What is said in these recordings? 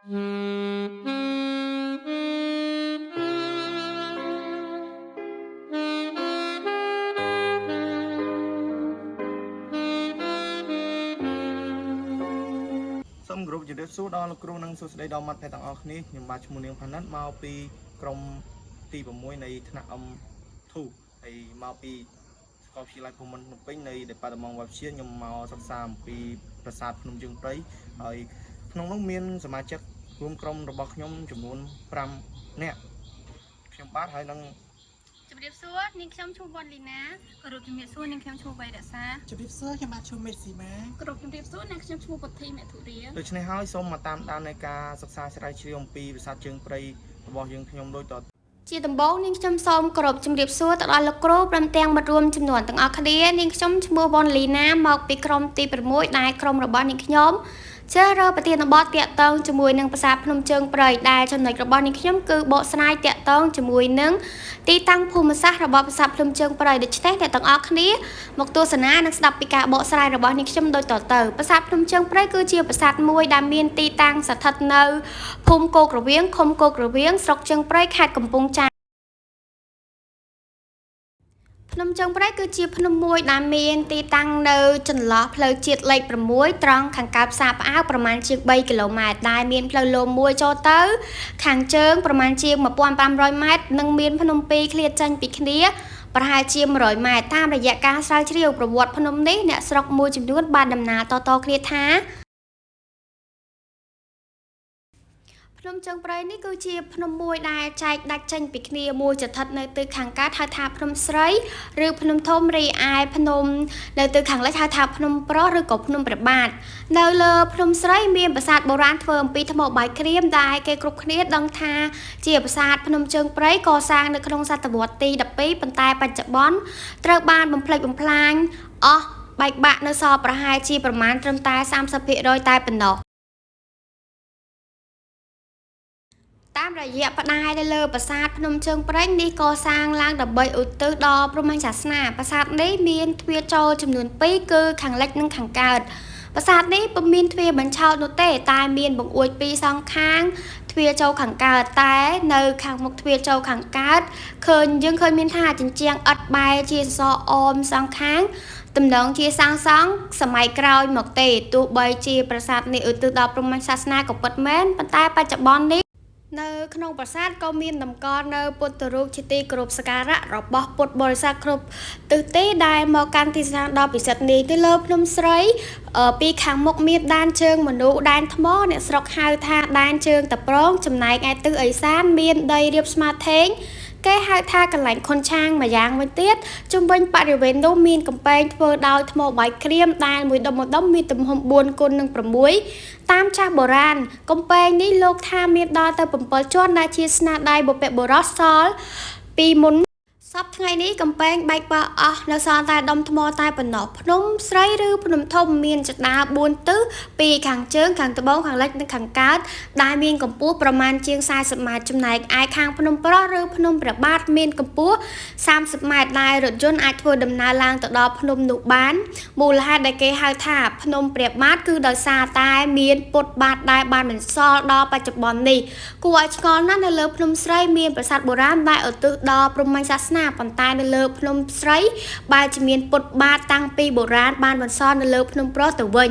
សូមគោរពជម្រាបសួរដល់លោកគ្រូនិងសួស្តីដល់មិត្តភ័ក្តិទាំងអស់គ្នាខ្ញុំបាទឈ្មោះនាងផាណាត់មកពីក្រុមទី6នៃថ្នាក់ធូហើយមកពីសាកលវិទ្យាល័យភូមិន្ទភ្នំពេញនៃ Department វិទ្យាខ្ញុំមកសិក្សាអំពីប្រាសាទភ្នំជើងព្រៃហើយក្នុងនោះមានសមាជិករួមក្រុមរបស់ខ្ញុំចំនួន5នាក់ខ្ញុំបាទហើយនឹងជម្រាបសួរនាងខ្ញុំឈ្មោះវ៉ាន់លីណាគោរពជម្រាបសួរនាងខ្ញុំឈ្មោះវៃរក្សាជម្រាបសួរខ្ញុំបាទឈ្មោះមេស៊ីម៉ាគោរពជម្រាបសួរនាងខ្ញុំឈ្មោះពុទ្ធីមេធុរាដូច្នេះហើយសូមមកតាមដាននៃការសិក្សាស្រាវជ្រាវអំពីប្រាសាទជើងព្រៃរបស់យើងខ្ញុំដូចតជាដំបូងនាងខ្ញុំសូមគោរពជម្រាបសួរទៅដល់លោកគ្រូព្រមទាំងមិត្តរួមចំនួនទាំងអស់គ្នានាងខ្ញុំឈ្មោះវ៉ាន់លីណាមកពីក្រុមទី6ដែលក្រុមរបស់នាងខ្ញុំជ្រើសរើសប្រធានបទតាក់ទងជាមួយនឹងប្រាសាទភ្នំជើងព្រៃដែលចំណុចរបស់នាងខ្ញុំគឺបកស្រាយតាក់ទងជាមួយនឹងទីតាំងភូមិសាស្ត្ររបស់ប្រាសាទភ្នំជើងព្រៃដូច្នេះអ្នកទាំងអស់គ្នាមកទស្សនានិងស្ដាប់ពីការបកស្រាយរបស់នាងខ្ញុំដូចតទៅប្រាសាទភ្នំជើងព្រៃគឺជាប្រាសាទមួយដែលមានទីតាំងស្ថិតនៅភូមិគោករវៀងឃុំគោករវៀងស្រុកជើងព្រៃខេត្តកំពង់ចាមភ្នំជើងព្រៃគឺជាភ្នំមួយដែលមានទីតាំងនៅចន្លោះផ្លូវជាតិលេខ6ត្រង់ខាងកើតផ្សារផ្អាវប្រមាណជាង3គីឡូម៉ែត្រដែលមានផ្លូវលំមួយចូលទៅខាងជើងប្រមាណជាង1500ម៉ែត្រនិងមានភ្នំពីរឃ្លាតចេញពីគ្នាប្រហែលជា100ម៉ែត្រតាមរយៈការស្រាវជ្រាវប្រវត្តិភ្នំនេះអ្នកស្រុកមួយចំនួនបានដំណើរតគ្នាថាភ្នំជើងព្រៃនេះគឺជាភ្នំមួយដែលចែកដាច់ចេញពីគ្នាមួយស្ថិតនៅទិសខាងកើតហៅថាភ្នំស្រីឬភ្នំធំរីឯភ្នំនៅទិសខាងលិចហៅថាភ្នំប្រុសឬក៏ភ្នំព្រះបាទនៅលើភ្នំស្រីមានប្រាសាទបុរាណធ្វើអំពីថ្មបាយក្រៀមដែលគេគ្រប់គ្នាដឹងថាជាប្រាសាទភ្នំជើងព្រៃកសាងនៅក្នុងសតវត្សទី12ប៉ុន្តែបច្ចុប្បន្នត្រូវបានបំផ្លិចបំផ្លាញអស់បែកបាក់នៅសល់ប្រហែលជាប្រមាណត្រឹមតែ 30% តែប៉ុណ្ណោះតាមរយៈផ្ដាយនៅលើប្រាសាទភ្នំជើងព្រៃនេះកសាងឡើងដើម្បីឧទ្ទិសដល់ព្រហ្មញ្ញសាសនាប្រាសាទនេះមានទ្វារចូលចំនួន2គឺខាងលិចនិងខាងកើតប្រាសាទនេះពុំមានទ្វារបញ្ឆោតនោះទេតែមានបង្អួចពីរសងខាងទ្វារចូលខាងកើតតែនៅខាងមុខទ្វារចូលខាងកើតយើងឃើញមានថាជញ្ជាំងឥដ្ឋបែរជាសសរអមសងខាងតំណងជាសាងសង់សម័យក្រោយមកទេទោះបីជាប្រាសាទនេះឧទ្ទិសដល់ព្រហ្មញ្ញសាសនាក៏ពិតមែនប៉ុន្តែបច្ចុប្បន្ននេះនៅក្នុងប្រាសាទក៏មានតម្កល់នៅពុទ្ធរូបជាទីគោរពសក្ការៈរបស់ពុទ្ធបរិស័ទគ្រប់ទិសទីដែលមកកាន់ទីស្ថានដ៏ពិសិដ្ឋនេះទៅលើភ្នំស្រីពីខាងមុខមានដានជើងមនុស្សដានថ្មអ្នកស្រុកហៅថាដានជើងតាប្រងចំណែកឯទិសឦសានមានដីរាបស្មើថេងគេហៅថាកន្លែងខុនឆាងមួយយ៉ាងវិញទៀតជុំវិញបរិវេណនោះមានកំពែងធ្វើដោយថ្មបាយក្រៀមដែលមួយដុំមានទំហំ4គុណនឹង6តាមចាស់បុរាណកំពែងនេះលោកថាមានដល់ទៅ7ជាន់ដែលជាស្នាដៃបុព្វបុរសសល់ពីមុនសប្តាហ៍ថ្ងៃនេះកំពែងបែកបាក់អស់នៅសល់តែដុំថ្មតែប៉ុណ្ណោះភ្នំស្រីឬភ្នំធំមានចតា4ទិសពីខាងជើងខាងត្បូងខាងលិចនិងខាងកើតដែលមានកម្ពស់ប្រមាណជាង40ម៉ែត្រចំណែកឯខាងភ្នំប្រុសឬភ្នំព្រះបាទមានកម្ពស់30ម៉ែត្រដែលរថយន្តអាចធ្វើដំណើរឡើងទៅដល់ភ្នំនោះបានមូលហេតុដែលគេហៅថាភ្នំព្រះបាទគឺដោយសារតែមានពុទ្ធបាទដែលបានបន្សល់ដល់បច្ចុប្បន្ននេះគួរឲ្យឆ្ងល់ណាស់នៅលើភ្នំស្រីមានប្រាសាទបុរាណដែលឧទ្ទិសដល់ព្រហ្មញ្ញសាសនាប៉ុន្តែនៅលើភ្នំស្រីបែរជាមានពុទ្ធបាទតាំងពីបុរាណបានបន្សល់នៅលើភ្នំប្រុសទៅវិញ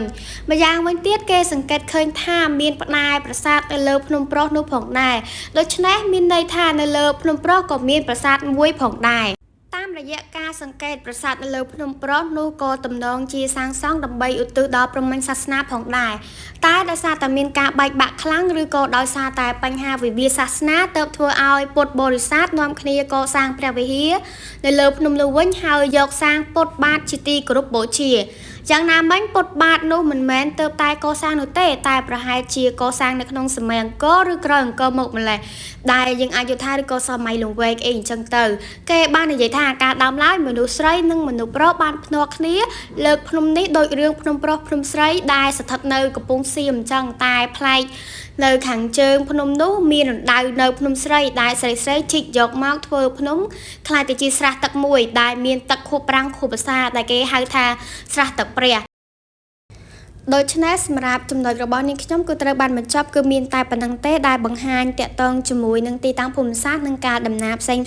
ម្យ៉ាងវិញទៀតគេសង្កេតឃើញថាមានផ្នែកប្រាសាទនៅលើភ្នំប្រុសនោះផងដែរដូច្នេះមានន័យថានៅលើភ្នំប្រុសក៏មានប្រាសាទមួយផងដែរតាមរយៈការសង្កេតប្រាសាទនៅលើភ្នំប្រុសនោះក៏ទំនងជាសាងសង់ដើម្បីឧទ្ទិសដល់ព្រហ្មញ្ញសាសនាផងដែរតែដោយសារតែមានការបែកបាក់ខ្លាំងឬក៏ដោយសារតែបញ្ហាវិវាទសាសនាទើបធ្វើឲ្យពុទ្ធបរិស័ទនាំគ្នាកសាងព្រះវិហារនៅលើភ្នំនោះវិញហើយយកសាងពុទ្ធបាទជាទីគោរពបូជាយ៉ាងណាមិញពុទ្ធបាទនោះមិនមែនទៅតែកសាងនោះទេតែប្រហែលជាកសាងនៅក្នុងសម័យអង្គរឬក្រោយអង្គរមកម្លេះដែលយើងអាចយល់ថាឬក៏សម័យលង្វែកអីអញ្ចឹងទៅគេបាននិយាយថាការដើមឡើយមនុស្សស្រីនិងមនុស្សប្រុសបានភ្នាល់គ្នាលើកភ្នំនេះដោយរឿងភ្នំប្រុសភ្នំស្រីដែលស្ថិតនៅកំពង់សៀមអញ្ចឹងតែប្លែកនៅខាងជើងភ្នំនោះមានរណ្ដៅនៅភ្នំស្រីដែលស្រីជីកយកមកធ្វើភ្នំខ្លាយទៅជាស្រះទឹកមួយដែលមានទឹកខួបប្រាំងខួបភាសាដែលគេហៅថាស្រះទឹកព្រះ ដូច្នេះសម្រាប់ចំណុចរបស់នាងខ្ញុំគឺត្រូវបានបញ្ចប់គឺមានតែប៉ុណ្្នឹងទេដែលបង្ហាញតាក់ទងជាមួយនឹងទីតាំងភូមិសាស្ត្រនិងការដំណើរផ្សេង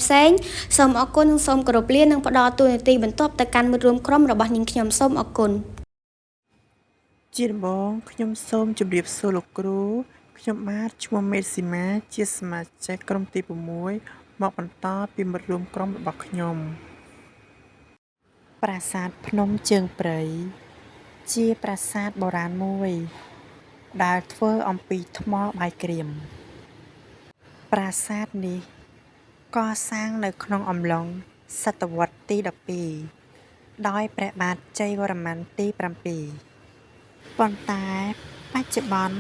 សូមអរគុណនិងសូមគោរពលានិងផ្ដល់តួនាទីបន្ទាប់ទៅកាន់មិត្តរួមក្រុមរបស់នាងខ្ញុំសូមអរគុណ ជាដំបូងខ្ញុំសូមជម្រាបសួរលោកគ្រូខ្ញុំបាទឈ្មោះមេស៊ីម៉ាជាសមាជិកក្រុមទី6មកបន្តពីមិត្តរួមក្រុមរបស់ខ្ញុំប្រាសាទភ្នំជើងព្រៃជាប្រាសាទបុរាណមួយដែលធ្វើអំពីថ្មបាយក្រៀមប្រាសាទនេះកសាងនៅក្នុងអំឡុងសតវត្សទី12ដោយព្រះបាទជ័យវរ្ម័នទី7 ប៉ុន្តែបច្ចុប្បន្ន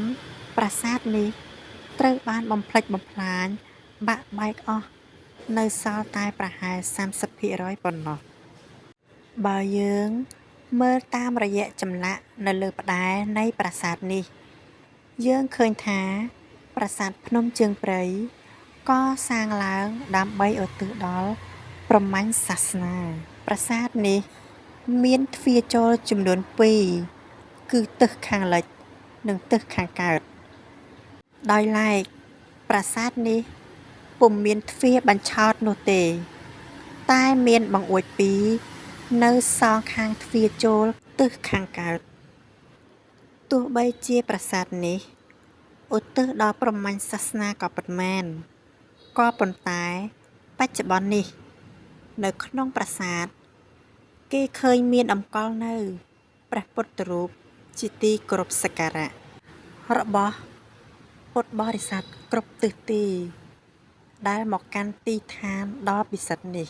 ប្រាសាទនេះត្រូវបានបំផ្លិចបំផ្លាញបាក់បែកអស់នៅសល់តែប្រហែល 30% ប៉ុណ្ណោះបើយើងមើលតាមរយៈចម្លាក់នៅលើផ្តែរនៃប្រាសាទនេះយើងឃើញថាប្រាសាទភ្នំជើងព្រៃកសាងឡើងដើម្បីឧទ្ទិសដល់ព្រហ្មញ្ញសាសនាប្រាសាទនេះមានទ្វារចូលចំនួន2គឺទិសខាងលិចនិងទិសខាងកើតដោយឡែកប្រាសាទនេះពុំមានទ្វារបញ្ឆោតនោះទេតែមានបង្អួច2នៅសងខាងទ្វារចូលទិសខាងកើតទោះបីជាប្រាសាទនេះឧទ្ទិសដល់ព្រហ្មញ្ញសាសនាក៏ពិតមែនក៏ប៉ុន្តែបច្ចុប្បន្ននេះនៅក្នុងប្រាសាទគេឃើញមានតម្កល់នៅព្រះពុទ្ធរូបជាទីគោរពសក្ការៈរបស់ពុទ្ធបរិស័ទគ្រប់ទិសទីដែលមកកាន់ទីឋានដ៏ពិសិដ្ឋនេះ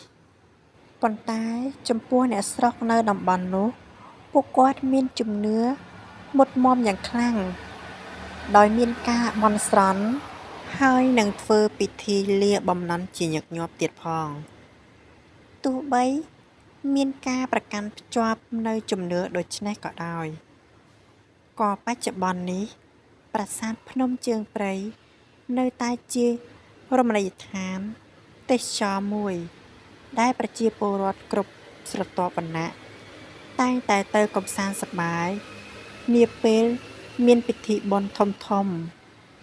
ប៉ុន្តែចំពោះអ្នកស្រុកនៅតំបន់នោះពួកគាត់មានជំនឿមុតមមយ៉ាងខ្លាំងដោយមានការបន់ស្រន់ហើយនឹងធ្វើពិធីលាបំណន់ជាញឹកញាប់ទៀតផងទោះបីមានការប្រកាន់ភ្ជាប់នៅជំនឿដូចនេះក៏ដោយក៏បច្ចុប្បន្ននេះប្រាសាទភ្នំជើងព្រៃនៅតែជារមណីយដ្ឋានទេសចរណ៍មួយដែលប្រជាពលរដ្ឋគ្រប់ស្រទាប់វណ្ណៈតែងតែទៅកម្សាន្តសប្បាយនាពេលមានពិធីបុណ្យធំៗ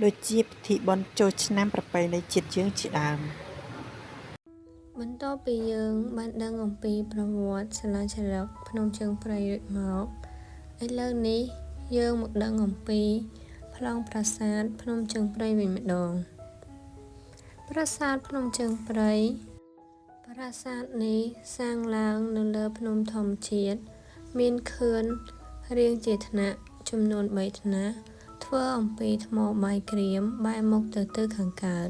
ដូចជាពិធីបុណ្យចូលឆ្នាំប្រពៃណីជាតិយើងជាដើមបន្ទាប់ពីយើងបានដឹងអំពីប្រវត្តិសាលាឆាលឹកភ្នំជើងព្រៃរួចមកឥឡូវនេះយើងមកដឹងអំពីប្លង់ប្រាសាទភ្នំជើងព្រៃវិញម្ដងប្រាសាទភ្នំជើងព្រៃប្រាសាទនេះសាងឡើងនៅលើភ្នំធម្មជាតិមានខឿនរាងជាថ្នាក់ចំនួន3ថ្នាក់ធ្វើអំពីថ្មបាយក្រៀមបែរមុខទៅទិសខាងកើត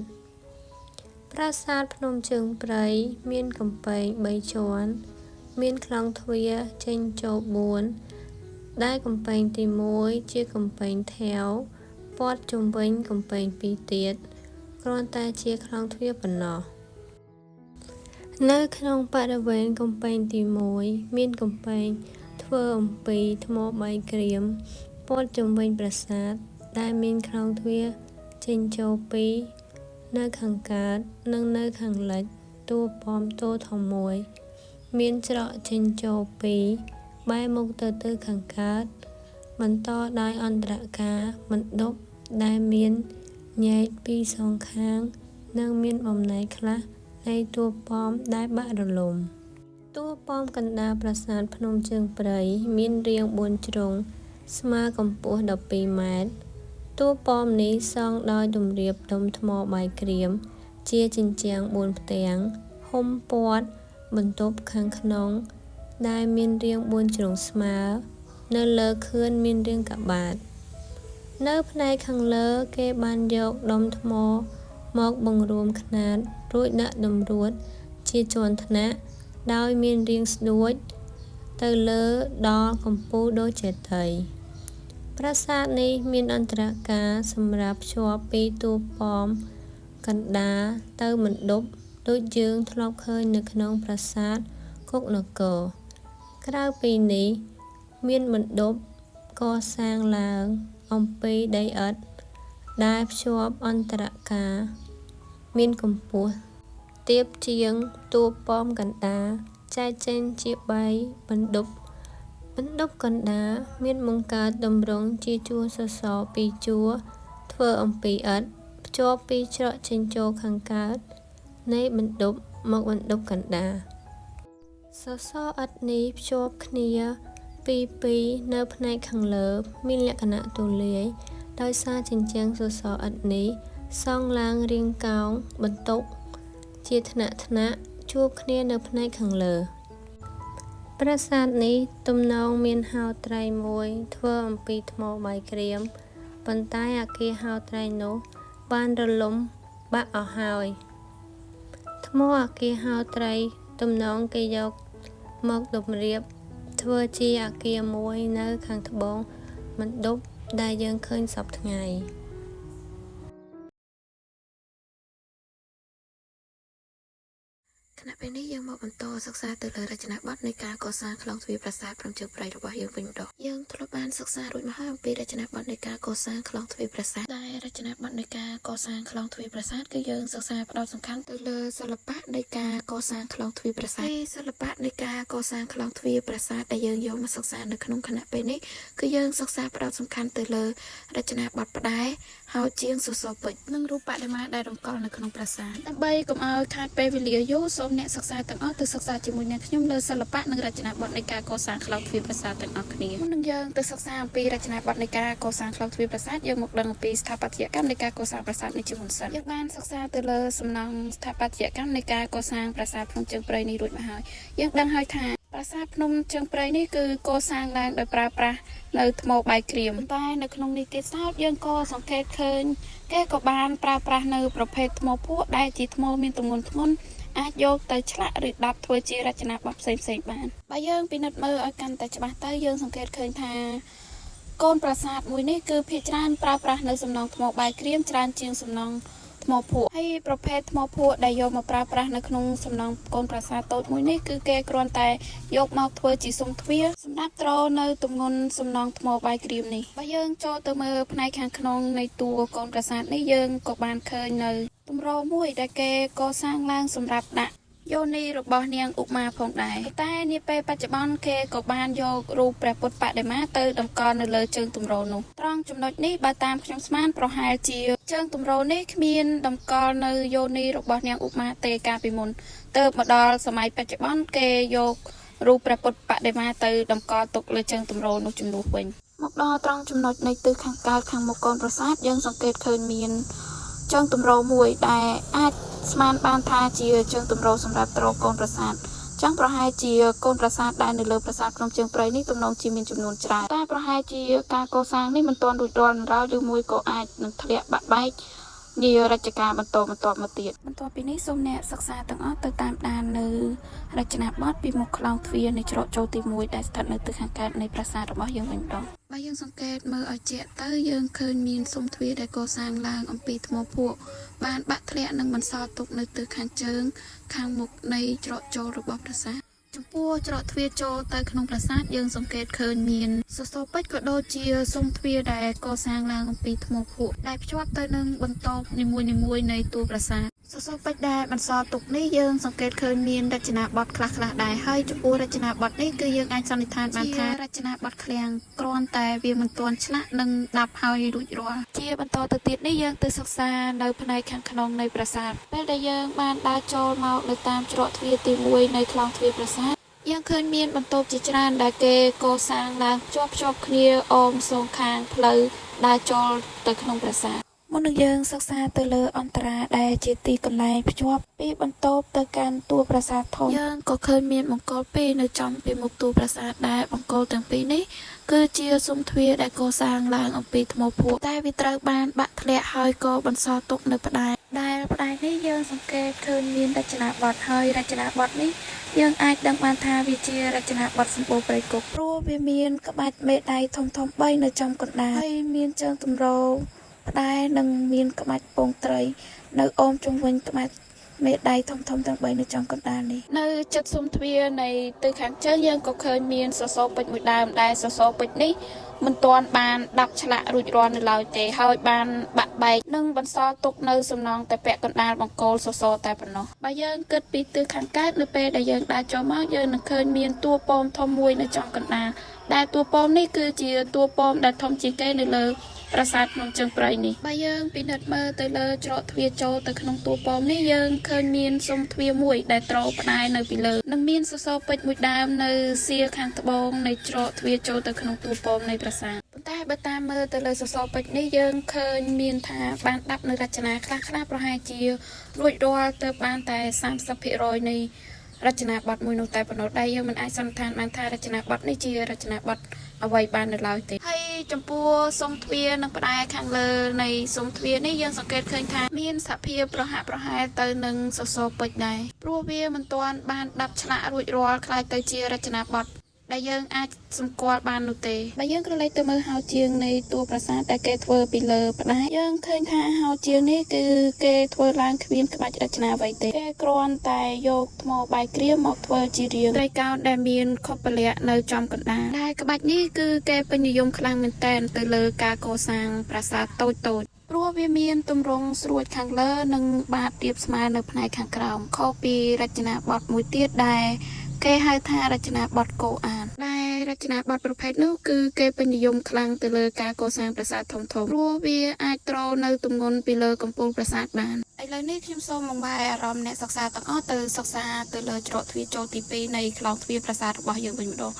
ប្រាសាទភ្នំជើងព្រៃមានកំពែង3ជាន់មានក្លោងទ្វារចេញចូល4ដែលកំពែងទី1ជាកំពែងថែវព័ទ្ធជុំវិញកំពែង2ទៀតគ្រាន់តែជាក្លោងទ្វារប៉ុណ្ណោះនៅក្នុងបរិវេណកំពែងទី1មានកំពែងធ្វើអំពីថ្មបាយក្រៀមព័ទ្ធជុំវិញប្រាសាទដែលមានក្លោងទ្វារចេញចូល2នៅខាងកើតនិងនៅខាងលិចតួប៉មតួធំមួយមានច្រកចេញចូល2បែរមុខទៅទិសខាងកើតបន្តដោយអន្តរការមណ្ឌពដែលមានញែកពីសងខាងនិងមានបំណែកខ្លះនៃតួប៉មដែលបាក់រលំតួប៉មកណ្ដាលប្រាសាទភ្នំជើងព្រៃមានរាង4ជ្រុងស្មើកម្ពស់12ម៉ែត្រតួប៉មនេះសង់ដោយទំរៀបដុំថ្មបាយក្រៀមជាជញ្ជាំង4ផ្ទាំងហ៊ុំព័ទ្ធបន្ទប់ខាងក្នុងដែលមានរាង4ជ្រុងស្មើនៅលើខឿនមានរាងកបាតនៅផ្នែកខាងលើគេបានយកដុំថ្មមកបង្រួមខ្នាតរួចដាក់តម្រួតជាជាន់ថ្នាក់ដោយមានរាងស្ដួចទៅលើដល់កម្ពស់ដូចជាត្រីប្រាសាទនេះមានអន្តរការសម្រាប់ភ្ជាប់ពីតួប៉មកណ្ដាលទៅមណ្ឌពដូចយើងធ្លាប់ឃើញនៅក្នុងប្រាសាទគុកនគរក្រៅពីនេះមានមណ្ឌពកសាងឡើងអំពីដីឥដ្ឋដែលភ្ជាប់អន្តរការមានកម្ពស់ទាបជាងតួប៉មកណ្ដាលចែកចេញជា3បណ្ឌុប បន្ទប់កណ្ដាលមានបង្កើតតម្រង់ជាជួរសសរពីរជួរធ្វើអំពីឥដ្ឋភ្ជាប់ពីច្រកចេញចូលខាងកើតនៃបន្ទប់មកបន្ទប់កណ្ដាលសសរឥដ្ឋនេះភ្ជាប់គ្នាពីរនៅផ្នែកខាងលើមានលក្ខណៈទូលាយដោយសារជញ្ជាំងសសរឥដ្ឋនេះសង់ឡើងរាងកោងបន្ទប់ជាថ្នាក់ជួបគ្នានៅផ្នែកខាងលើប្រាសាទនេះទំនងមានហោត្រីមួយធ្វើអំពីថ្មបាយក្រៀមប៉ុន្តែអគារហោត្រីនោះបានរលំបាក់អស់ហើយថ្មអគារហោត្រីទំនងគេយកមកតម្រៀបធ្វើជាអគារមួយនៅខាងត្បូងបន្ទប់ដែលយើងឃើញសពថ្ងៃ ខណៈពេលនេះយើងមកបន្តសិក្សាទៅលើរចនាបថនៃការកសាងខ្លងទ្វារប្រាសាទព្រំជើងព្រៃរបស់យើងវិញម្ដងយើងធ្លាប់បានសិក្សារួចមកហើយអំពីរចនាបថនៃការកសាងខ្លងទ្វារប្រាសាទដែលរចនាបថនៃការកសាងខ្លងទ្វារប្រាសាទគឺយើងសិក្សាផ្ដោតសំខាន់ទៅលើសិល្បៈនៃការកសាងខ្លងទ្វារប្រាសាទសិល្បៈនៃការកសាងខ្លងទ្វារប្រាសាទដែលយើងយកមកសិក្សានៅក្នុងខណៈពេលនេះគឺយើងសិក្សាផ្ដោតសំខាន់ទៅលើរចនាបថផ្ដែរហោជាងសសរពេជ្រនិងរូបបដិមាដែលរំកិលនៅក្នុងប្រាសាទដើម្បីកុំឲ្យខាតពេលវេលាយូរសូមអ្នកសិក្សាទាំងអស់ទៅសិក្សាជាមួយអ្នកខ្ញុំលើសិល្បៈនិងរចនាបថនៃការកសាងខ្លងទ្វារប្រាសាទទាំងអស់គ្នាមុននឹងយើងទៅសិក្សាអំពីរចនាបថនៃការកសាងខ្លងទ្វារប្រាសាទយើងមកដឹងអំពីស្ថាបត្យកម្មនៃការកសាងប្រាសាទនេះជាមុនសិនយើងបានសិក្សាទៅលើសំណង់ស្ថាបត្យកម្មនៃការកសាងប្រាសាទភ្នំជើងព្រៃនេះរួចមកហើយយើងដឹងហើយថាប្រាសាទភ្នំជើងព្រៃនេះគឺកសាងឡើងដោយប្រើប្រាស់នៅថ្មបាយក្រៀមតែនៅក្នុងនេះទៀតសោតយើងក៏សង្កេតឃើញគេក៏បានប្រើប្រាស់នៅប្រភេទថ្មភក់ដែលជាថ្មមានទម្ងន់ធ្ងន់អាចយកទៅឆ្លាក់ឬដាប់ធ្វើជារចនាបថផ្សេងៗបានបើយើងពិនិត្យមើលឲ្យកាន់តែច្បាស់ទៅយើងសង្កេតឃើញថាកូនប្រាសាទមួយនេះគឺភាគច្រើនប្រើប្រាស់នៅសំណង់ថ្មបាយក្រៀមច្រើនជាងសំណង់ថ្មភក់ហើយប្រភេទថ្មភក់ដែលយកមកប្រើប្រាស់នៅក្នុងសំណង់កូនប្រាសាទតូចមួយនេះគឺគេគ្រាន់តែយកមកធ្វើជាស៊ុមទ្វារសម្រាប់ទ្រនៅទម្ងន់សំណង់ថ្មបាយក្រៀមនេះបើយើងចូលទៅមើលផ្នែកខាងក្នុងនៃតួកូនប្រាសាទនេះយើងក៏បានឃើញនៅទម្រមួយដែលគេកសាងឡើងសម្រាប់ដាក់យោនីរបស់នាងឧមាផងដែរតែនាពេលបច្ចុប្បន្នគេក៏បានយករូបព្រះពុទ្ធបដិមាទៅតម្កល់នៅលើជើងទម្រនោះត្រង់ចំណុចនេះបើតាមខ្ញុំស្មានប្រហែលជាជើងទម្រនេះគ្មានតម្កល់នៅយោនីរបស់នាងឧមាទេកាលពីមុនទើបមកដល់សម័យបច្ចុប្បន្នគេយករូបព្រះពុទ្ធបដិមាទៅតម្កល់ទុកលើជើងទម្រនោះជំនួសវិញមកដល់ត្រង់ចំណុចនៃទិសខាងកើតខាងមុខកូនប្រាសាទយើងសង្កេតឃើញមានជើងទម្រមួយដែលអាចស្មានបានថាជាជើងទម្រសម្រាប់ទ្រកូនប្រាសាទចឹងប្រហែលជាកូនប្រាសាទដែលនៅលើប្រាសាទភ្នំជើងព្រៃនេះទំនងជាមានចំនួនច្រើនតែប្រហែលជាការកសាងនេះមិនទាន់រួចរាល់នៅឬមួយក៏អាចនឹងធ្លាក់បាក់បែកនារជ្ជកាលបន្តមកទៀតបន្ទាប់ពីនេះសូមអ្នកសិក្សាទាំងអស់ទៅតាមដាននៅរចនាបថពីមុខខ្លោងទ្វារនៃច្រកចូលទី1ដែលស្ថិតនៅទិសខាងកើតនៃប្រាសាទរបស់យើងវិញម្ដងបើយើងសង្កេតមើលឲ្យជាក់ទៅយើងឃើញមានស៊ុមទ្វារដែលកសាងឡើងអំពីថ្មភក់បានបាក់ធ្លាក់និងបន្សល់ទុកនៅទិសខាងជើងខាងមុខនៃច្រកចូលរបស់ប្រាសាទចំពោះច្រកទ្វារចូលទៅក្នុងប្រាសាទយើងសង្កេតឃើញមានសសរពេជ្រក៏ដូចជាស៊ុមទ្វារដែលកសាងឡើងអំពីថ្មភក់ដែលភ្ជាប់ទៅនឹងបន្ទប់នីមួយៗនៃតួប្រាសាទសសរពេជ្រដែលបន្សល់ទុកនេះយើងសង្កេតឃើញមានរចនាបថខ្លះៗដែរហើយចំពោះរចនាបថនេះគឺយើងអាចសន្និដ្ឋានបានថារចនាបថឃ្លាំងគ្រាន់តែវាមិនទាន់ឆ្លាក់និងដាប់ហើយរួចរាល់ជាបន្តទៅទៀតនេះយើងទៅសិក្សានៅផ្នែកខាងក្នុងនៃប្រាសាទពេលដែលយើងបានដើរចូលមកនៅតាមច្រកទ្វារទី1នៃខ្លោងទ្វារប្រាសាទយើងឃើញមានបន្ទប់ជាច្រើនដែលគេកសាងឡើងភ្ជាប់គ្នាអមសងខាងផ្លូវដើរចូលទៅក្នុងប្រាសាទមុននឹងយើងសិក្សាទៅលើអន្តរាដែលជាទីកន្លែងភ្ជាប់ពីបន្ទប់ទៅកាន់តួប្រាសាទធំយើងក៏ឃើញមានបង្គោលពីរនៅចំពីមុខតួប្រាសាទដែលបង្គោលទាំងពីរនេះគឺជាស៊ុមទ្វារដែលកសាងឡើងអំពីថ្មភក់តែវាត្រូវបានបាក់ធ្លាក់ហើយក៏បន្សល់ទុកនៅផ្ដែរនេះយើងសង្កេតឃើញមានរចនាបថហើយរចនាបថនេះយើងអាចដឹងបានថាវាជារចនាបថសម្បូរព្រៃគុកព្រោះវាមានក្បាច់មេដៃធំ3នៅចំកណ្ដាលហើយមានជើងទម្រផ្ដែរនិងមានក្បាច់ពងត្រីនៅអមជុំវិញក្បាច់ មេដៃធំៗទាំង3នៅចំកណ្ដាលនេះនៅចិត្តស៊ុំទ្វារនៃទិសខាងជើងយើងក៏ឃើញមានសសរពេជ្រមួយដើមដែលសសរពេជ្រនេះមិនទាន់បានដាប់ឆ្លាក់រួចរាល់នៅឡើយទេហើយបានបាក់បែកនិងបន្សល់ទុកនៅសំណង់តែពាក់កណ្ដាលបង្គោលសសរតែប៉ុណ្ណោះបើយើងគិតពីទិសខាងកើតនៅពេលដែលយើងដើរចូលមកយើងនឹងឃើញមានតួប៉មធំមួយនៅចំកណ្ដាលដែលតួប៉មនេះគឺជាតួប៉មដែលធំជាងគេនៅលើប្រាសាទភ្នំជើងព្រៃនេះបើយើងពិនិត្យមើលទៅលើច្រកទ្វារចូលទៅក្នុងតួប៉មនេះយើងឃើញមានស៊ុមទ្វារមួយដែលទ្រផ្នែកនៅពីលើនិងមានសសរពេជ្រមួយដើមនៅសៀខាងត្បូងនៃច្រកទ្វារចូលទៅក្នុងតួប៉មនៃប្រាសាទប៉ុន្តែបើតាមមើលទៅលើសសរពេជ្រនេះយើងឃើញមានថាបានដាប់នៅរចនាខ្លះៗប្រហែលជារួចរាល់ទៅបានតែ 30% នៃរចនាបថមួយនោះតែប៉ុណ្ណោះដែលយើងមិនអាចសន្និដ្ឋានបានថារចនាបថនេះជារចនាបថអ្វីបាននៅឡើយទេហើយចំពោះស៊ុមទ្វារនិងផ្តែរខាងលើនៃស៊ុមទ្វារនេះយើងសង្កេតឃើញថាមានសភាពប្រហាក់ប្រហែលទៅនឹងសសរពេជ្រដែរព្រោះវាមិនទាន់បានដាប់ឆ្លាក់រួចរាល់คล้ายទៅជារចនាបថដែលយើងអាចសម្គាល់បាននោះទេបើយើងក្រឡេកទៅមើលហោជាងនៃតួប្រាសាទដែលគេធ្វើពីលើផ្តែរយើងឃើញថាហោជាងនេះគឺគេធ្វើឡើងគ្មានក្បាច់រចនាអ្វីទេគេគ្រាន់តែយកថ្មបាយក្រៀមមកធ្វើជារាងត្រីកោណដែលមានខុបពលៈនៅចំកណ្ដាលដែលក្បាច់នេះគឺគេពេញនិយមខ្លាំងមែនទែនទៅលើការកសាងប្រាសាទតូចៗព្រោះវាមានទម្រង់ស្រួចខាងលើនិងបាតរាបស្មើនៅផ្នែកខាងក្រោមខុសពីរចនាបថមួយទៀតដែលគេហៅថារចនាបថកូអានដែលរចនាបថប្រភេទនោះគឺគេពេញនិយមខ្លាំងទៅលើការកសាងប្រាសាទធំៗព្រោះវាអាចទ្រនៅទម្ងន់ពីលើកំពូលប្រាសាទបានឥឡូវនេះខ្ញុំសូមបង្វែរអារម្មណ៍អ្នកសិក្សាទាំងអស់ទៅសិក្សាទៅលើច្រកទ្វារចូលទី2នៃខ្លោងទ្វារប្រាសាទរបស់យើងវិញម្ដង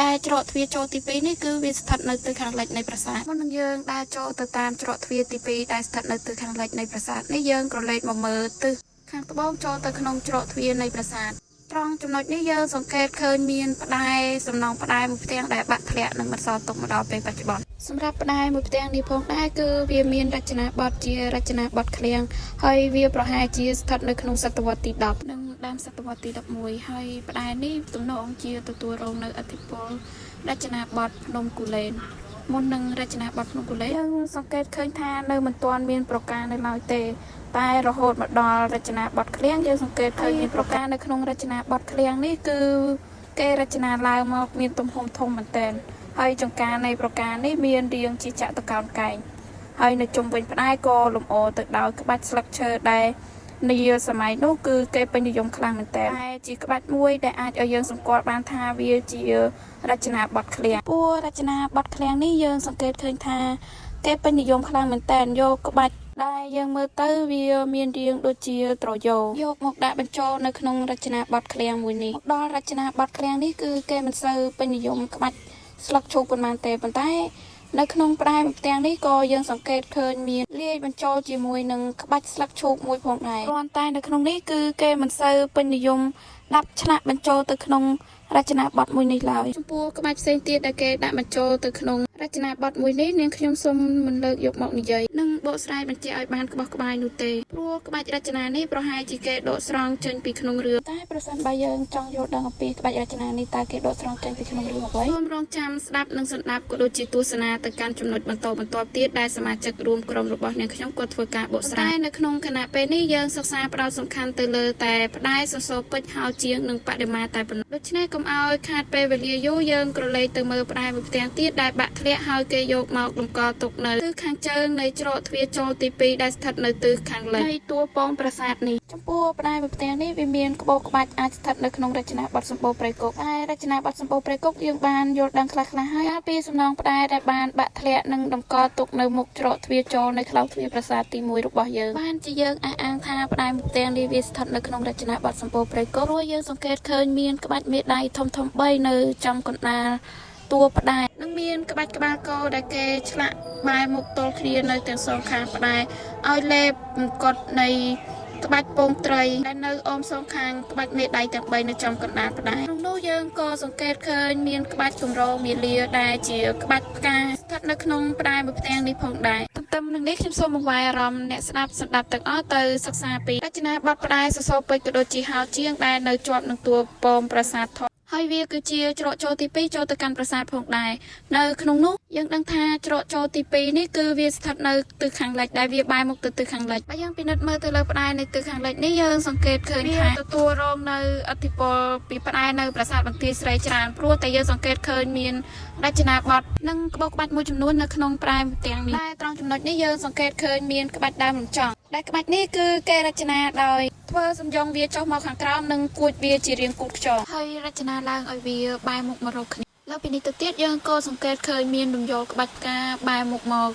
ដែលច្រកទ្វារចូលទី2នេះគឺវាស្ថិតនៅទិសខាងលិចនៃប្រាសាទមុននឹងយើងដើរចូលទៅតាមច្រកទ្វារទី2ដែលស្ថិតនៅទិសខាងលិចនៃប្រាសាទនេះយើងក្រឡេកមកមើលទិសខាងត្បូងចូលទៅក្នុងច្រកទ្វារនៃប្រាសាទត្រង់ចំណុចនេះយើងសង្កេតឃើញមានផ្តែរសំណង់ផ្តែរមួយផ្ទាំងដែលបាក់ធ្លាក់និងបន្សល់ទុកមកដល់ពេលបច្ចុប្បន្នសម្រាប់ផ្តែរមួយផ្ទាំងនេះផងដែរគឺវាមានរចនាបថជារចនាបថឃ្លាំងហើយវាប្រហែលជាស្ថិតនៅក្នុងសតវត្សទី10និងដើមសតវត្សទី11ហើយផ្តែរនេះទំនងជាទទួលរងនៅឥទ្ធិពលរចនាបថភ្នំគូលែនមុននឹងរចនាបថភ្នំគូលែនយើងសង្កេតឃើញថានៅមិនទាន់មានប្រការនៅឡើយទេតែរហូតមកដល់រចនាបថឃ្លាំងយើងសង្កេតឃើញមានប្រការនៅក្នុងរចនាបថឃ្លាំងនេះគឺគេរចនាឡើងមកមានទំហំធំមែនទែនហើយចង្ការនៃប្រការនេះមានរាងជាចតុកោណកែងហើយនៅជុំវិញផ្តែរក៏លម្អទៅដោយក្បាច់ស្លឹកឈើដែលនាសម័យនោះគឺគេពេញនិយមខ្លាំងមែនទែនតែជាក្បាច់មួយដែលអាចឲ្យយើងសម្គាល់បានថាវាជារចនាបថឃ្លាំងពួររចនាបថឃ្លាំងនេះយើងសង្កេតឃើញថាគេពេញនិយមខ្លាំងមែនទែនយកក្បាច់ដែលយើងមើលទៅវាមានរាងដូចជាត្រយ៉យកមកដាក់បញ្ចូលនៅក្នុងរចនាបថឃ្លាំងមួយនេះមកដល់រចនាបថឃ្លាំងនេះគឺគេមិនសូវពេញនិយមក្បាច់ស្លឹកឈូកប៉ុន្មានទេប៉ុន្តែនៅក្នុងផ្តែរមួយផ្ទាំងនេះក៏យើងសង្កេតឃើញមានលាយបញ្ចូលជាមួយនឹងក្បាច់ស្លឹកឈូកមួយផងដែរគ្រាន់តែនៅក្នុងនេះគឺគេមិនសូវពេញនិយមដាក់ឆ្លាក់បញ្ចូលទៅក្នុងរចនាបថមួយនេះឡើយចំពោះក្បាច់ផ្សេងទៀតដែលគេដាក់បញ្ចូលទៅក្នុងរចនាបថមួយនេះនាងខ្ញុំសូមមិនលើកយកមកនិយាយនិងបកស្រាយបញ្ជាក់ឲ្យបានក្បោះក្បាយនោះទេព្រោះក្បាច់រចនានេះប្រហែលជាគេដកស្រង់ចេញពីក្នុងរឿងតែប្រសិនបើយើងចង់យល់ដឹងអំពីក្បាច់រចនានេះតើគេដកស្រង់ចេញពីក្នុងរឿងអ្វីសូមរងចាំស្ដាប់និងសន្តាប់ក៏ដូចជាទស្សនាទៅកាន់ចំណុចបន្តទៀតដែលសមាជិករួមក្រុមរបស់នាងខ្ញុំក៏ធ្វើការបកស្រាយនៅក្នុងគណៈពេលនេះយើងសិក្សាផ្ដោតសំខាន់ទៅលើតែផ្តែរសសរពេជ្រហោជាងនិងបដិមាតែប៉ុណ្ណោះដូច្នេះកុំឲ្យខាតពេលវេលាយូរយើងក្រឡេកទៅមើលផ្តែរមួយផ្ទាំងទៀតដែលបាក់ធ្លាក់ហើយគេយកមកលម្កទុកនៅទិសខាងជើងនៃច្រកទ្វារចូលទី2ដែលស្ថិតនៅទិសខាងលិចនៃតួប៉មប្រាសាទនេះចំពោះផ្តែរមួយផ្ទាំងនេះវាមានក្បូរក្បាច់អាចស្ថិតនៅក្នុងរចនាបថសម្បូរព្រៃគុកតែរចនាបថសម្បូរព្រៃគុកយើងបានយល់ដឹងខ្លះៗហើយពីសំណងផ្តែរដែលបានបាក់ធ្លាក់និងតម្កល់ទុកនៅមុខច្រកទ្វារចូលនៅខ្លោងទ្វារប្រាសាទទី1របស់យើងបានជាយើងអះអាងថាផ្តែរមួយផ្ទាំងនេះវាស្ថិតនៅក្នុងរចនាបថសម្បូរព្រៃគុកព្រោះយើងសង្កេតឃើញមានក្បាច់មេដៃធំៗ3នៅចំកណ្ដាលតួផ្តែរនិងមានក្បាច់ក្បាលកោដែលគេឆ្លាក់បែរមុខទល់គ្នានៅទាំងសងខាងផ្តែរឲ្យលេបកត់នៃក្បាច់ពងត្រីដែលនៅអមសងខាងក្បាច់មេដៃទាំង3នៅចំកណ្ដាលផ្តែរក្នុងនោះយើងក៏សង្កេតឃើញមានក្បាច់កម្រមាលាដែលជាក្បាច់ផ្កាស្ថិតនៅក្នុងផ្តែរមួយផ្ទាំងនេះផងដែរទន្ទឹមនឹងនេះខ្ញុំសូមបង្វែរអារម្មណ៍អ្នកស្ដាប់ទាំងអស់ទៅសិក្សាពីរចនាបថផ្តែរសសរពេជ្រក៏ដូចជាហោជាងដែលនៅជាប់នឹងតួប៉មប្រាសាទហើយ ហើយវាគឺជាច្រកចូលទី2ចូលទៅកាន់ប្រាសាទផងដែរនៅក្នុងនោះយើងដឹងថាច្រកចូលទី2នេះគឺវាស្ថិតនៅទិសខាងលិចដែលវាបែរមុខទៅទិសខាងលិចបើយើងពិនិត្យមើលទៅលើផ្តែរនៅទិសខាងលិចនេះយើងសង្កេតឃើញថាទទួលរងនៅឥទ្ធិពលពីផ្តែរនៅប្រាសាទបន្ទាយស្រីច្រើនព្រោះតែយើងសង្កេតឃើញមានរចនាបថនិងក្បូរក្បាច់មួយចំនួននៅក្នុងផ្តែរទាំងនេះតែត្រង់ចំណុចនេះយើងសង្កេតឃើញមានក្បាច់ដើមលំចង់ដែលក្បាច់នេះគឺគេរចនាដោយធ្វើសំយ៉ងវាចុះមកខាងក្រោមនិងគួចវាជារាងគូតខ្យល់ហើយរចនាឡើងឲ្យវាបែរមុខមករកគ្នាលើពីនេះទៅទៀតយើងក៏សង្កេតឃើញមានរំយោលក្បាច់ផ្កាបែរមុខមក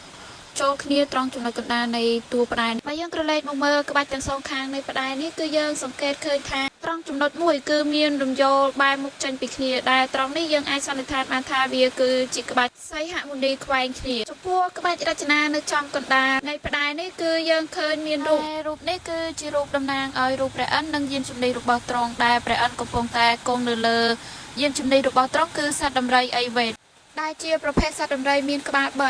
ចូលគ្នាត្រង់ចំណុចកណ្ដាលនៃតួផ្តែរបើយើងក្រឡេកមកមើលក្បាច់ទាំងសងខាងនៃផ្តែរនេះគឺយើងសង្កេតឃើញថាត្រង់ចំណុចមួយគឺមានរំយោលបែរមុខចេញពីគ្នាដែលត្រង់នេះយើងអាចសន្និដ្ឋានបានថាវាគឺជាក្បាច់សីហមុនីខ្វែងគ្នាចំពោះក្បាច់រចនានៅចំកណ្ដាលនៃផ្តែរនេះគឺយើងឃើញមានរូបនេះគឺជារូបតំណាងឲ្យរូបព្រះឥន្ទនិងយានជំនិះរបស់ទ្រង់ដែលព្រះឥន្ទកំពុងតែគង់នៅលើយានជំនិះរបស់ទ្រង់គឺសត្វដំរីអីវ៉េតដែលជាប្រភេទសត្វដំរីមានក្បាល3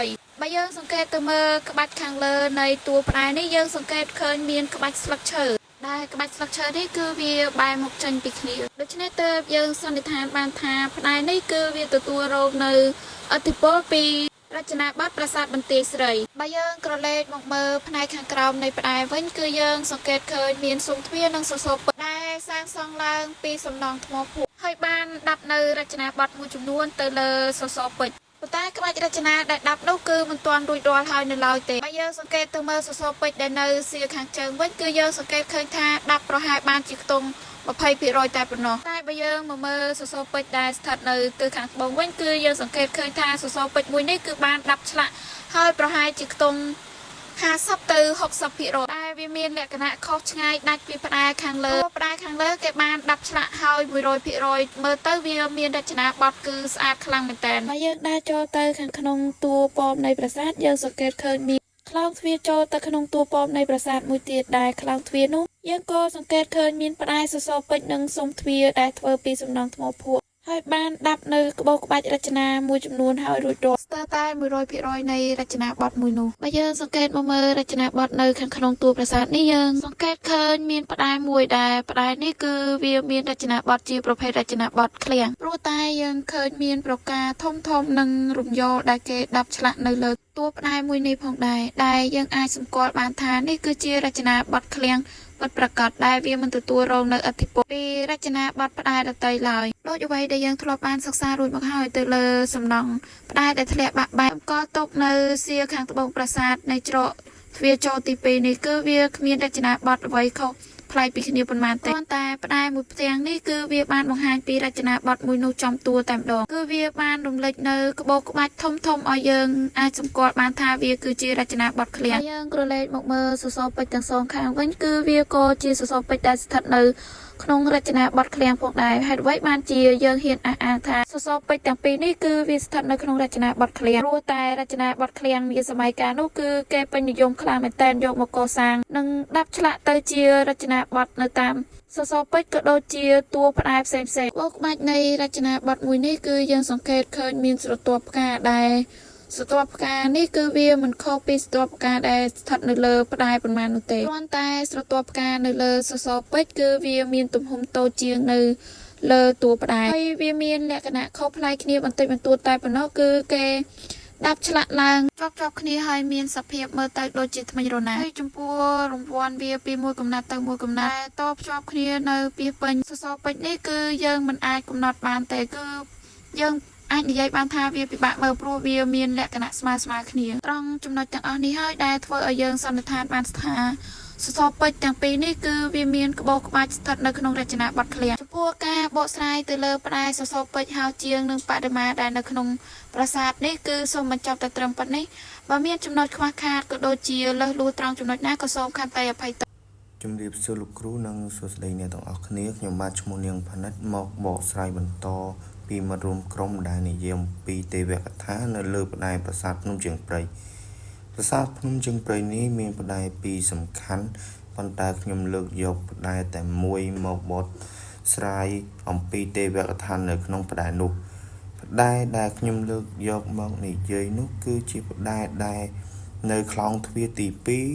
បើយើងសង្កេតទៅមើលក្បាច់ខាងលើនៃតួផ្តែរនេះយើងសង្កេតឃើញមានក្បាច់ស្លឹកឈើដែលក្បាច់ស្លឹកឈើនេះគឺវាបែរមុខចេញពីគ្នាដូច្នេះទើបយើងសន្និដ្ឋានបានថាផ្តែរនេះគឺវាទទួលរងនៅឥទ្ធិពលពីរចនាបថប្រាសាទបន្ទាយស្រីបើយើងក្រឡេកមកមើលផ្នែកខាងក្រោមនៃផ្តែរវិញគឺយើងសង្កេតឃើញមានស៊ុមទ្វារនិងសសរពេជ្រដែលសាងសង់ឡើងពីសំណង់ថ្មភក់ហើយបានដាក់នៅរចនាបថមួយចំនួនទៅលើសសរពេជ្រប៉ុន្តែក្បាច់រចនាដែលដាក់នោះគឺមិនទាន់រួចរាល់ហើយនៅឡើយទេបើយើងសង្កេតទៅមើលសសរពេជ្រដែលនៅសៀខាងជើងវិញគឺយើងសង្កេតឃើញថាដាក់ប្រហែលបានជាខ្ទង់20% តែប៉ុណ្ណោះតែបើយើងមកមើលសសរពេជ្រដែលស្ថិតនៅទិសខាងត្បូងវិញគឺយើងសង្កេតឃើញថាសសរពេជ្រមួយនេះគឺបានដាក់ឆ្លាក់ហើយប្រហែលជាខ្ទង់50 ទៅ 60% ដែលវាមានលក្ខណៈខុសឆ្ងាយដាច់ពីផ្តែរខាងលើផ្តែរខាងលើគេបានដាក់ឆ្លាក់ហើយ 100% មើលទៅវាមានរចនាបថគឺស្អាតខ្លាំងមែនតើបើយើងដើរចូលទៅខាងក្នុងតួប៉មនៃប្រាសាទយើងសង្កេតឃើញមានខ្លោងទ្វារចូលទៅក្នុងតួប៉មនៃប្រាសាទមួយទៀតដែលខ្លោងទ្វារនោះយើងក៏សង្កេតឃើញមានផ្តែរសសរពេជ្រនិងស៊ុមទ្វារដែលធ្វើពីសំណង់ថ្មភក់ហើយបានដាក់នៅក្បូរក្បាច់រចនាមួយចំនួនហើយរួចរាល់ស្ទើរតែ 100% នៃរចនាបថមួយនោះបើយើងសង្កេតមកមើលរចនាបថនៅខាងក្នុងតួប្រាសាទនេះយើងសង្កេតឃើញមានផ្តែរមួយដែលផ្តែរនេះគឺវាមានរចនាបថជាប្រភេទរចនាបថឃ្លាំងព្រោះតែយើងឃើញមានប្រការធំនិងរំយោលដែលគេដាក់ឆ្លាក់នៅលើតួផ្តែរមួយនេះផងដែរដែលយើងអាចសម្គាល់បានថានេះគឺជារចនាបថឃ្លាំងពិតប្រាកដដែលវាមិនទទួលរងនៅឥទ្ធិពលពីរចនាបថផ្តែរដទៃឡើយដូចអ្វីដែលយើងធ្លាប់បានសិក្សារួចមកហើយទៅលើសំណង់ផ្តែរដែលធ្លាក់បាក់បែកក៏ទុកនៅសៀខាងត្បូងប្រាសាទនៃច្រកទ្វារចូលទី2នេះគឺវាគ្មានរចនាបថអ្វីខុសប្លែកពីគ្នាប៉ុន្មានទេតែផ្តែរមួយផ្ទាំងនេះគឺវាបានបង្ហាញពីរចនាបថមួយនោះចំតួតែម្ដងគឺវាបានរំលេចនៅក្បូរក្បាច់ធំឲ្យយើងអាចសម្គាល់បានថាវាគឺជារចនាបថឃ្លាំងយើងក្រឡេកមកមើលសសរពេជ្រទាំងសងខាងវិញគឺវាក៏ជាសសរពេជ្រដែលស្ថិតនៅក្នុងរចនាបថឃ្លាំងផងដែរហេតុអ្វីបានជាយើងហ៊ានអះអាងថាសសរពេជ្រទាំងពីរនេះគឺវាស្ថិតនៅក្នុងរចនាបថឃ្លាំងព្រោះតែរចនាបថឃ្លាំងនាសម័យកាលនោះគឺគេពេញនិយមខ្លាំងមែនទែនយកមកកសាងនិងដាក់ឆ្លាក់ទៅជារចនាបថនៅតាមសសរពេជ្រក៏ដូចជាតួផ្តែរផ្សេងក្បូរក្បាច់នៃរចនាបថមួយនេះគឺយើងសង្កេតឃើញមានស្រទាប់ផ្កាដែលស្រទាប់ផ្កានេះគឺវាមិនខុសពីស្រទាប់ផ្កាដែលស្ថិតនៅលើផ្តែរប៉ុន្មាននោះទេគ្រាន់តែស្រទាប់ផ្កានៅលើសសរពេជ្រគឺវាមានទំហំតូចជាងនៅលើតួផ្តែរហើយវាមានលក្ខណៈខុសប្លែកគ្នាបន្តិចបន្តួចតែប៉ុណ្ណោះគឺគេដាក់ឆ្លាក់ឡើងជាប់គ្នាហើយមានសភាពមើលទៅដូចជាថ្មិញរណាហើយចំពោះរង្វាន់វាពីមួយកំណាត់ទៅមួយកំណាត់តភ្ជាប់គ្នានៅពីពេញសសរពេជ្រនេះគឺយើងមិនអាចកំណត់បានទេគឺយើងអាចនិយាយបានថាវាពិបាកមើលព្រោះវាមានលក្ខណៈស្មើគ្នាត្រង់ចំណុចទាំងអស់នេះហើយដែលធ្វើឲ្យយើងសន្និដ្ឋានបានថាសសរពេជ្រទាំងពីរនេះគឺវាមានក្បូរក្បាច់ស្ថិតនៅក្នុងរចនាបថឃ្លាំងចំពោះការបកស្រាយទៅលើផ្តែរសសរពេជ្រហៅជាងនិងបដិមាដែលនៅក្នុងប្រាសាទនេះគឺសូមបញ្ចប់តែត្រឹមប៉ុណ្ណេះបើមានចំណុចខ្វះខាតក៏ដូចជាលើសលួសត្រង់ចំណុចណាក៏សូមខន្តីអភ័យទោស ជំរាបសួរលោកគ្រូនិងសួស្តីអ្នកទាំងអស់គ្នាខ្ញុំបាទឈ្មោះនាងផានិតមកបកស្រាយបន្តពីមិត្តរួមក្រុមដែលនិយាយអំពីទេវកថានៅលើផ្តែរប្រាសាទភ្នំជើងព្រៃប្រាសាទភ្នំជើងព្រៃនេះមានផ្តែរពីរសំខាន់ប៉ុន្តែខ្ញុំលើកយកផ្តែរតែមួយមកបកស្រាយអំពីទេវកថានៅក្នុងផ្តែរនោះផ្តែរដែលខ្ញុំលើកយកមកនិយាយនោះគឺជាផ្តែរដែលនៅខ្លោងទ្វារទី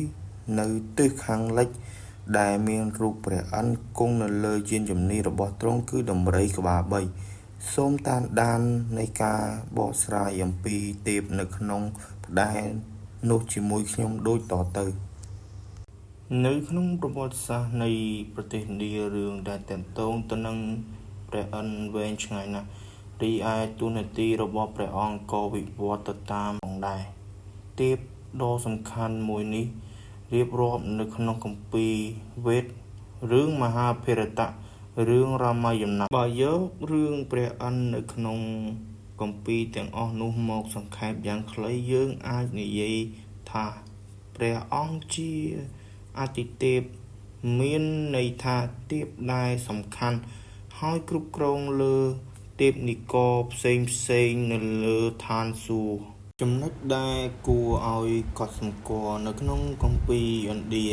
2នៅទិសខាងលិចដែលមានរូបព្រះឥន្ទគង់នៅលើយានជំនិះរបស់ទ្រង់គឺដំរីក្បាល3 សូមតាមដាននៃការបកស្រាយអំពីទេពនៅក្នុងផ្តែរនោះជាមួយខ្ញុំដូចតទៅនៅក្នុងប្រវត្តិសាស្ត្រនៃប្រទេសឥណ្ឌារឿងដែលទាក់ទងទៅនឹងព្រះឥន្ទវែងឆ្ងាយណាស់រីឯតួនាទីរបស់ព្រះអង្គក៏វិវត្តទៅតាមផងដែរទេពដ៏សំខាន់មួយនេះរៀបរាប់នៅក្នុងគម្ពីរវេទរឿងមហាភារតៈរឿងរាមាយណៈបើយករឿងព្រះឥន្ទនៅក្នុងគម្ពីរទាំងអស់នោះមកសង្ខេបយ៉ាងខ្លីយើងអាចនិយាយថាព្រះអង្គជាអាទិទេពមានន័យថាទេពដែលសំខាន់ហើយគ្រប់គ្រងលើទេពនិករផ្សេងនៅលើឋានសួគ៌ចំណុចដែលគួរឲ្យកត់សម្គាល់នៅក្នុងគម្ពីរឥណ្ឌា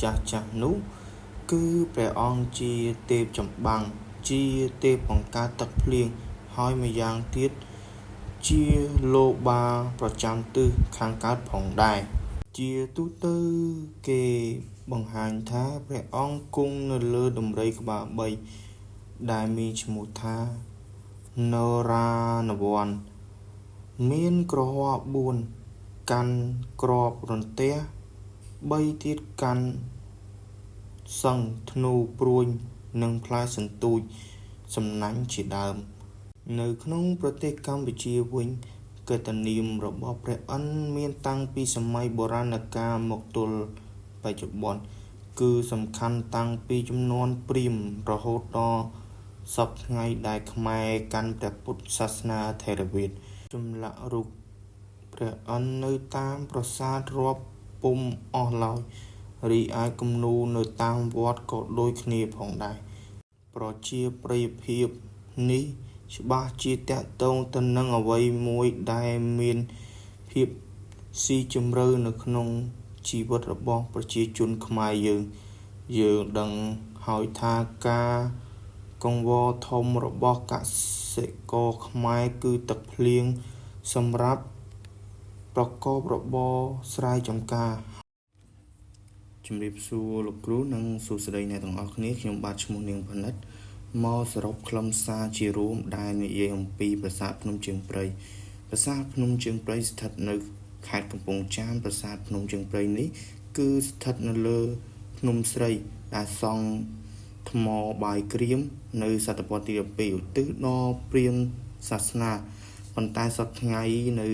ចាស់នោះគឺព្រះអង្គជាទេពចម្បាំងជាទេពបង្កើតទឹកភ្លៀងហើយម្យ៉ាងទៀតជាលោបាប្រចាំទិសខាងកើតផងដែរជាទូទៅគេបង្ហាញថាព្រះអង្គគង់នៅលើដំរីក្បាល3ដែលមានឈ្មោះថានរានវ័នមានក្រហម4កាន់ក្របរន្ទះ3ទៀតកាន់សង្ឃធ្នូព្រួញនិងផ្លែសន្ទូចសំណាញ់ជាដើមនៅក្នុងប្រទេសកម្ពុជាវិញកេតនាមរបស់ព្រះឥន្ទមានតាំងពីសម័យបុរាណកាលមកទល់បច្ចុប្បន្នគឺសំខាន់តាំងពីជំនាន់ព្រាហ្មណ៍រហូតដល់សពថ្ងៃដែលខ្មែរកាន់ព្រះពុទ្ធសាសនាថេរវាទចម្លាក់រូបព្រះឥន្ទនៅតាមប្រាសាទរាប់ពុំអស់ឡើយរីឯគំនូរនៅតាមវត្តក៏ដូចគ្នាផងដែរប្រជាប្រិយភាពនេះច្បាស់ជាតាក់ទងទៅនឹងអ្វីមួយដែលមានភាពស៊ីជម្រៅនៅក្នុងជីវិតរបស់ប្រជាជនខ្មែរយើងដឹងហើយថាការកង្វល់ធំរបស់កសិករខ្មែរគឺទឹកភ្លៀងសម្រាប់ប្រកបរបរស្រែចម្ការជំរាបសួរលោកគ្រូនិងសួស្តីអ្នកទាំងអស់គ្នាខ្ញុំបាទឈ្មោះនាងផនិតមកសរុបខ្លឹមសារជារួមដែលនិយាយអំពីប្រាសាទភ្នំជើងព្រៃប្រាសាទភ្នំជើងព្រៃស្ថិតនៅខេត្តកំពង់ចាមប្រាសាទភ្នំជើងព្រៃនេះគឺស្ថិតនៅលើភ្នំស្រីដែលសង់ថ្មបាយក្រៀមនៅសតវត្សទី12ឧទ្ទិសដល់ព្រាហ្មណ៍សាសនាប៉ុន្តែសប្តាហ៍ថ្ងៃនៅ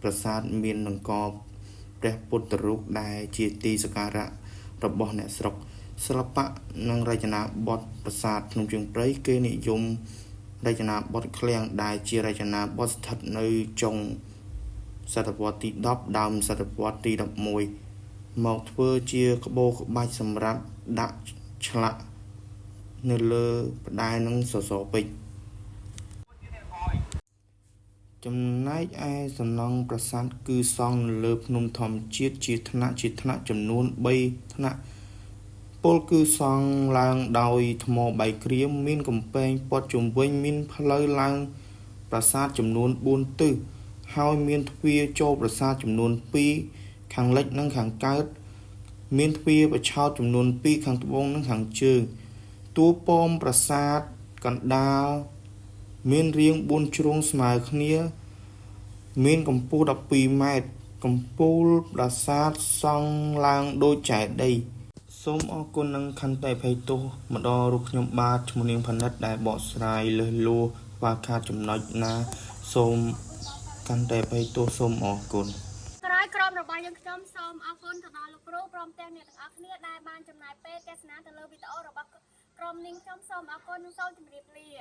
ប្រាសាទមាននង្គ័លព្រះពុទ្ធរូបដែលជាទីសក្ការៈរបស់អ្នកស្រុកសិល្បៈនិងរចនាបថប្រាសាទភ្នំជើងព្រៃគេនិយមរចនាបថឃ្លាំងដែលជារចនាបថស្ថិតនៅចុងសតវត្សទី10ដើមសតវត្សទី11មកធ្វើជាក្បូរក្បាច់សម្រាប់ដាក់ឆ្លាក់នៅលើផ្តែរនិងសសរពេជ្រចំណែកឯសំណង់ប្រាសាទគឺសង់នៅលើភ្នំធម្មជាតិជាថ្នាក់ចំនួន3ថ្នាក់ពលគឺសង់ឡើងដោយថ្មបាយក្រៀមមានកំពែងព័ទ្ធជុំវិញមានផ្លូវឡើងប្រាសាទចំនួន4ទិសហើយមានទ្វារចូលប្រាសាទចំនួន2ខាងលិចនិងខាងកើតមានទ្វារប្រឆោតចំនួន2ខាងត្បូងនិងខាងជើងតួប៉មប្រាសាទកណ្ដាលមានរាង4ជ្រុងស្មើគ្នាមានកម្ពស់12ម៉ែត្រកំពូលប្រាសាទសង់ឡើងដូចចេតិយសូមអរគុណនិងខន្តីអភ័យទោសម្ដងរូបខ្ញុំបាទឈ្មោះនាងផនិតដែលបកស្រាយលើសលួសខ្វះខាតចំណុចណាសូមខន្តីអភ័យទោសសូមអរគុណក្រោយក្រុមរបស់យើងខ្ញុំសូមអរគុណទៅដល់លោកគ្រូព្រមទាំងអ្នកទាំងអស់គ្នាដែលបានចំណាយពេលទស្សនាទៅលើវីដេអូរបស់ក្រុមនាងខ្ញុំសូមអរគុណនិងសូមជម្រាបលា